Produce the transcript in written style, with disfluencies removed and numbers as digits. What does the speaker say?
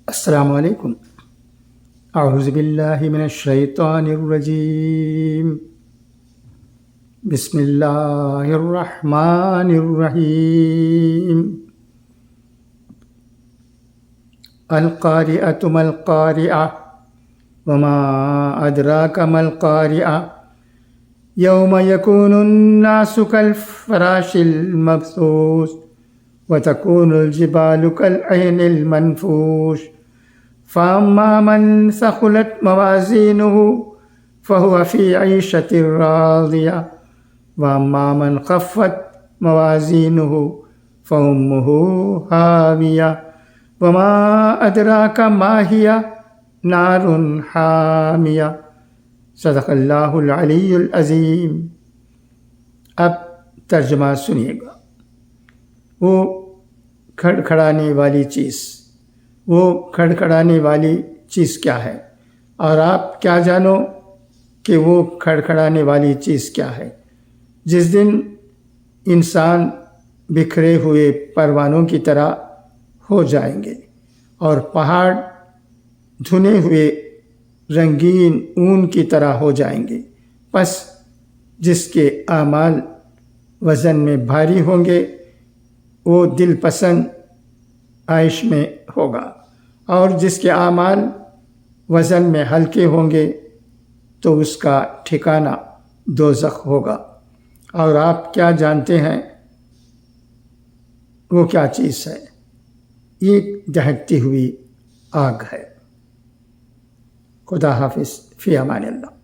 السلام علیکم۔ اعوذ باللہ من الشیطان الرجیم۔ بسم اللہ الرحمن الرحیم۔ القارعۃ ما القارعہ وما ادراک ما القارعہ یوم یکون الناس کالفراش المبثوث وتكون الجبال كالعهن المنفوش فأما من ثقلت موازينه فهو في عيشة راضية وأما من خفت موازينه فأمه هاوية وما أدراك ما هي نار حامية۔ صدق اللہ العلی العظیم۔ اب ترجمہ سنیے گا۔ وہ کھڑکھڑانے والی چیز، وہ کھڑکھڑانے والی چیز کیا ہے، اور آپ کیا جانو کہ وہ کھڑکھڑانے والی چیز کیا ہے۔ جس دن انسان بکھرے ہوئے پروانوں کی طرح ہو جائیں گے اور پہاڑ دھنے ہوئے رنگین اون کی طرح ہو جائیں گے، پس جس کے اعمال وزن میں بھاری ہوں گے وہ دل پسند عیش میں ہوگا، اور جس کے اعمال وزن میں ہلکے ہوں گے تو اس کا ٹھکانہ دوزخ ہوگا۔ اور آپ کیا جانتے ہیں وہ کیا چیز ہے؟ یہ دہکتی ہوئی آگ ہے۔ خدا حافظ، فی امان اللہ۔